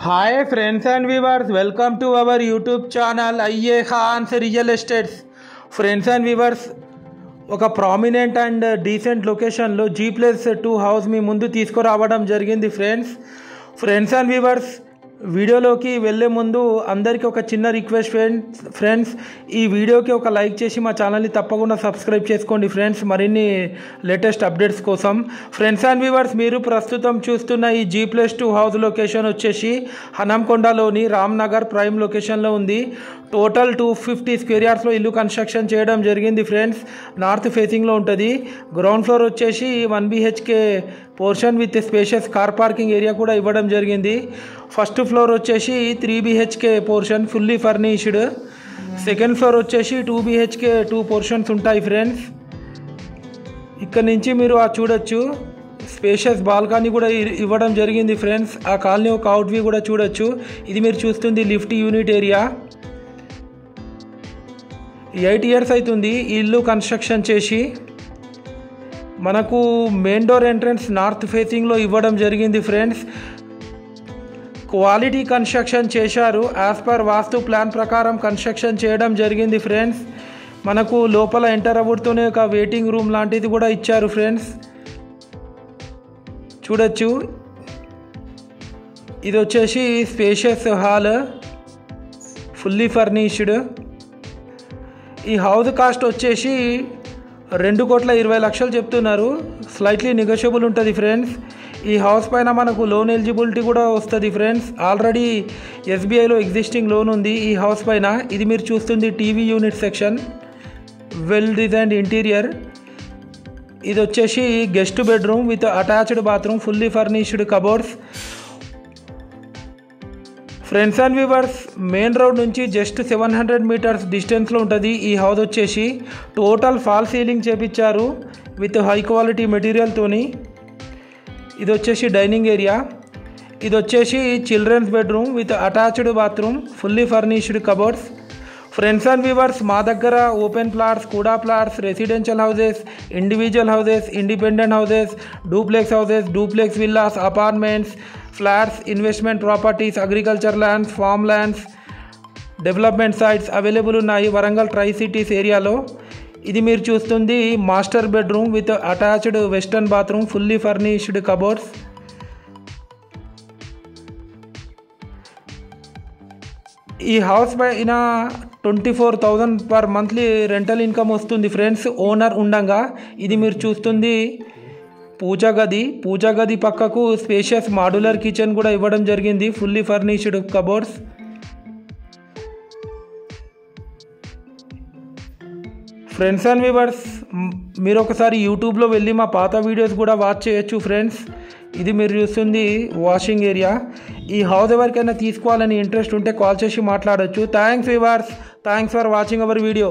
Hi friends and viewers, welcome to our YouTube channel IE Khans Real Estates. Friends and viewers, ఒక prominent and decent లొకేషన్లో G+2 house మీ ముందు తీసుకురావడం జరిగింది friends and viewers. వీడియోలోకి వెళ్ళే ముందు అందరికీ ఒక చిన్న రిక్వెస్ట్ ఫ్రెండ్స్, ఈ వీడియోకి ఒక లైక్ చేసి మా ఛానల్ని తప్పకుండా సబ్స్క్రైబ్ చేసుకోండి ఫ్రెండ్స్, మరిన్ని లేటెస్ట్ అప్డేట్స్ కోసం. ఫ్రెండ్స్ అండ్ వ్యూవర్స్, మీరు ప్రస్తుతం చూస్తున్న ఈ G+2 హౌస్ లొకేషన్ వచ్చేసి హనంకొండలోని రామ్నగర్ ప్రైమ్ లొకేషన్లో ఉంది. టోటల్ 250 స్క్వేర్ యార్డ్స్లో ఇల్లు కన్స్ట్రక్షన్ చేయడం జరిగింది ఫ్రెండ్స్. నార్త్ ఫేసింగ్లో ఉంటుంది. గ్రౌండ్ ఫ్లోర్ వచ్చేసి 1 BHK portion with spacious car parking area కూడా ఇవ్వడం జరిగింది. ఫస్ట్ ఫ్లోర్ వచ్చేసి 3 BHK portion fully furnished. Second floor వచ్చేసి 2 BHK 2 పోర్షన్స్ ఉంటాయి ఫ్రెండ్స్. ఇక్కడ నుంచి మీరు చూడొచ్చు, స్పేషియస్ బాల్కనీ కూడా ఇవ్వడం జరిగింది ఫ్రెండ్స్. ఆ కాలనీ ఒక అవుట్ వ్యూ కూడా చూడొచ్చు. ఇది మీరు చూస్తుంది లిఫ్ట్ యూనిట్ ఏరియా. 8 years అవుతుంది ఈ ఇల్లు కన్స్ట్రక్షన్ చేసి. మనకు మెయిన్ డోర్ ఎంట్రన్స్ నార్త్ ఫేసింగ్లో ఇవ్వడం జరిగింది ఫ్రెండ్స్. క్వాలిటీ కన్స్ట్రక్షన్ చేశారు. యాజ్ పర్ వాస్తు ప్లాన్ ప్రకారం కన్స్ట్రక్షన్ చేయడం జరిగింది ఫ్రెండ్స్. మనకు లోపల ఎంటర్ అవ్వడుతూనే ఒక వెయిటింగ్ రూమ్ లాంటిది కూడా ఇచ్చారు ఫ్రెండ్స్. చూడొచ్చు, ఇది వచ్చేసి స్పేషియస్ హాల్ ఫుల్లీ ఫర్నిష్డ్. ఈ హౌస్ కాస్ట్ వచ్చేసి 2,20,00,000 చెప్తున్నారు. స్లైట్లీ నెగోషియబుల్ ఉంటుంది ఫ్రెండ్స్. ఈ హౌస్ పైన మనకు లోన్ ఎలిజిబిలిటీ కూడా వస్తుంది ఫ్రెండ్స్. ఆల్రెడీ SBIలో ఎగ్జిస్టింగ్ లోన్ ఉంది ఈ హౌస్ పైన. ఇది మీరు చూస్తుంది TV unit section, well designed interior. ఇది వచ్చేసి guest bedroom with attached bathroom, fully furnished cupboards. Friends and viewers, main road నుంచి జస్ట్ 700 meters డిస్టెన్స్లో ఉంటుంది ఈ హౌస్ వచ్చేసి. టోటల్ ఫాల్ సీలింగ్ చేపించారు విత్ హై క్వాలిటీ మెటీరియల్తోని. ఇది వచ్చేసి డైనింగ్ ఏరియా. ఇది వచ్చేసి childrens bedroom with attached bathroom, fully furnished cupboards. Friends and viewers, మా దగ్గర ఓపెన్ ప్లాట్స్, కూడా plots, residential houses, individual houses, independent houses, duplex houses, duplex villas, apartments, flats, investment properties, agriculture lands, farm lands, development sites available ఉన్నాయి Warangal tri cities ఏరియాలో. ఇది మీరు చూస్తుంది master bedroom with attached western bathroom, fully furnished cupboards. ఈ house పైన 24,000 per monthly rental income వస్తుంది friends, owner ఉండంగా. ఇది మీరు చూస్తుంది పూజా గది పక్కకు స్పేషియస్ మాడ్యులర్ కిచెన్ కూడా ఇవ్వడం జరిగింది, fully furnished cupboards. Friends and viewers, మీరు ఒకసారి యూట్యూబ్లో వెళ్ళి మా పాత వీడియోస్ కూడా వాచ్ చేయొచ్చు ఫ్రెండ్స్. ఇది మీరు చూస్తుంది వాషింగ్ ఏరియా. ఈ హౌస్ ఎవరికైనా తీసుకోవాలని ఇంట్రెస్ట్ ఉంటే కాల్ చేసి మాట్లాడొచ్చు. Thanks viewers, thanks for watching our video.